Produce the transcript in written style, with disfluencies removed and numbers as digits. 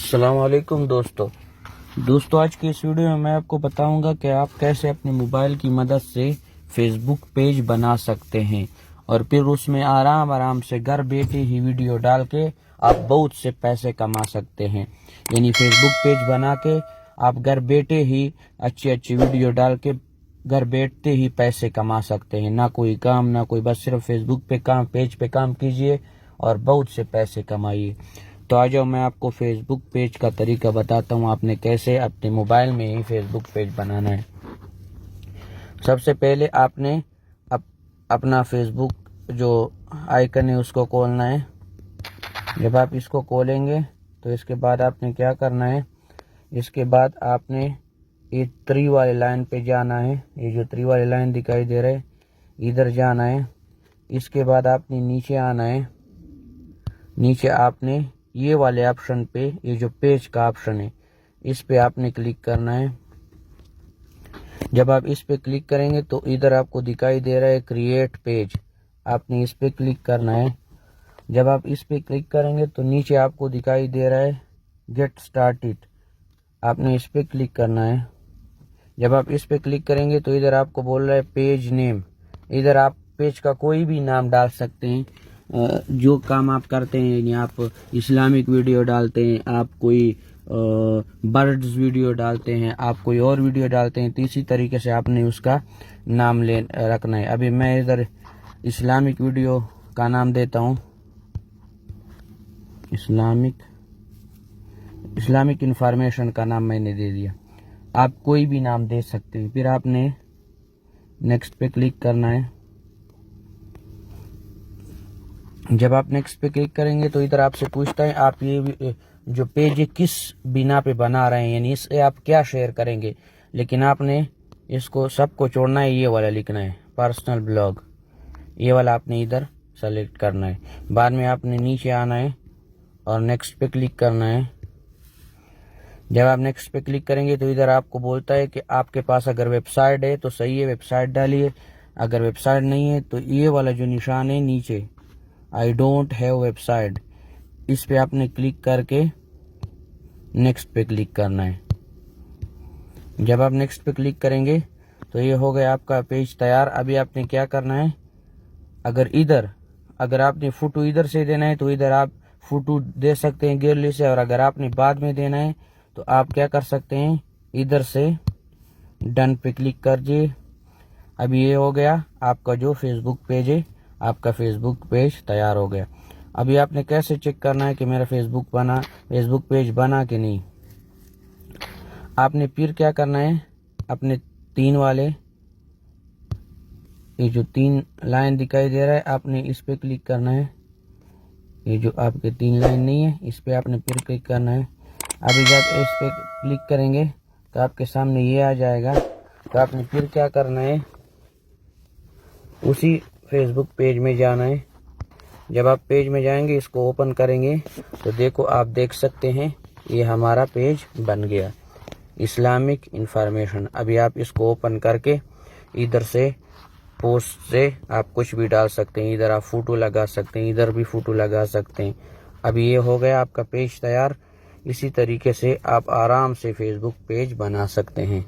السلام علیکم دوستو آج کی اس ویڈیو میں آپ کو بتاؤں گا کہ آپ کیسے اپنے موبائل کی مدد سے فیس بک پیج بنا سکتے ہیں اور پھر اس میں آرام سے گھر بیٹھے ہی ویڈیو ڈال کے آپ بہت سے پیسے کما سکتے ہیں۔ یعنی فیس بک پیج بنا کے آپ گھر بیٹھے ہی اچھی ویڈیو ڈال کے گھر بیٹھتے ہی پیسے کما سکتے ہیں، نہ کوئی کام نہ کوئی، بس صرف فیس بک پہ پیج پہ کام کیجئے اور بہت سے پیسے کمائیے۔ تو آ جاؤ میں آپ کو فیس بک پیج کا طریقہ بتاتا ہوں، آپ نے کیسے اپنے موبائل میں ہی فیس بک پیج بنانا ہے۔ سب سے پہلے آپ نے اپنا فیس بک جو آئیکن ہے اس کو کھولنا ہے۔ جب آپ اس کو کھولیں گے تو اس کے بعد آپ نے کیا کرنا ہے، اس کے بعد آپ نے یہ 3 والی لائن پہ جانا ہے، یہ جو 3 والی لائن دکھائی دے رہے ادھر جانا ہے۔ اس کے بعد آپ نے نیچے آنا ہے، نیچے آپ نے یہ والے آپشن پہ، یہ جو پیج کا آپشن ہے اس پہ آپ نے کلک کرنا ہے۔ جب آپ اس پہ کلک کریں گے تو ادھر آپ کو دکھائی دے رہا ہے کریٹ پیج، آپ نے اس پہ کلک کرنا ہے۔ جب آپ اس پہ کلک کریں گے تو نیچے آپ کو دکھائی دے رہا ہے گیٹ سٹارٹڈ، آپ نے اس پہ کلک کرنا ہے۔ جب آپ اس پہ کلک کریں گے تو ادھر آپ کو بول رہا ہے پیج نیم، ادھر آپ پیج کا کوئی بھی نام ڈال سکتے ہیں، جو کام آپ کرتے ہیں، یعنی آپ اسلامک ویڈیو ڈالتے ہیں، آپ کوئی برڈز ویڈیو ڈالتے ہیں، آپ کوئی اور ویڈیو ڈالتے ہیں، تو اسی طریقے سے آپ نے اس کا نام رکھنا ہے۔ ابھی میں ادھر اسلامک ویڈیو کا نام دیتا ہوں، اسلامک انفارمیشن کا نام میں نے دے دیا، آپ کوئی بھی نام دے سکتے ہیں۔ پھر آپ نے نیکسٹ پہ کلک کرنا ہے۔ جب آپ نیکسٹ پہ کلک کریں گے تو ادھر آپ سے پوچھتا ہے آپ یہ جو پیج کس بنا پہ بنا رہے ہیں، یعنی اس سے آپ کیا شیئر کریں گے، لیکن آپ نے اس کو سب کو چھوڑنا ہے، یہ والا لکھنا ہے پرسنل بلاگ، یہ والا آپ نے ادھر سلیکٹ کرنا ہے۔ بعد میں آپ نے نیچے آنا ہے اور نیکسٹ پہ کلک کرنا ہے۔ جب آپ نیکسٹ پہ کلک کریں گے تو ادھر آپ کو بولتا ہے کہ آپ کے پاس اگر ویب سائٹ ہے تو صحیح ہے، ویب سائٹ ڈالیے، اگر ویب سائٹ نہیں ہے تو یہ والا جو نشان ہے نیچے I don't have website, اس پہ آپ نے کلک کر کے نیکسٹ پہ کلک کرنا ہے۔ جب آپ نیکسٹ پہ کلک کریں گے تو یہ ہو گیا آپ کا پیج تیار۔ ابھی آپ نے کیا کرنا ہے، اگر آپ نے فوٹو ادھر سے دینا ہے تو ادھر آپ فوٹو دے سکتے ہیں گیلری سے، اور اگر آپ نے بعد میں دینا ہے تو آپ کیا کر سکتے ہیں، ادھر سے ڈن پہ کلک کر دیجیے۔ ابھی یہ ہو گیا آپ کا جو فیس بک پیج ہے، آپ کا فیس بک پیج تیار ہو گیا۔ ابھی آپ نے کیسے چیک کرنا ہے کہ میرا فیس بک پیج بنا کہ نہیں، آپ نے پھر کیا کرنا ہے، اپنے 3 والے یہ جو 3 لائن دکھائی دے رہا ہے آپ نے اس پہ کلک کرنا ہے، یہ جو آپ کے 3 لائن نہیں ہے اس پہ آپ نے پھر کلک کرنا ہے۔ ابھی جب اس پہ کلک کریں گے تو آپ کے سامنے یہ آ جائے گا، تو آپ نے پھر کیا کرنا ہے، اسی فیس بک پیج میں جانا ہے۔ جب آپ پیج میں جائیں گے، اس کو اوپن کریں گے تو دیکھو آپ دیکھ سکتے ہیں یہ ہمارا پیج بن گیا، اسلامک انفارمیشن۔ ابھی آپ اس کو اوپن کر کے ادھر سے پوسٹ سے آپ کچھ بھی ڈال سکتے ہیں، ادھر آپ فوٹو لگا سکتے ہیں، ادھر بھی فوٹو لگا سکتے ہیں۔ ابھی یہ ہو گیا آپ کا پیج تیار۔ اسی طریقے سے آپ آرام سے فیس بک پیج بنا سکتے ہیں۔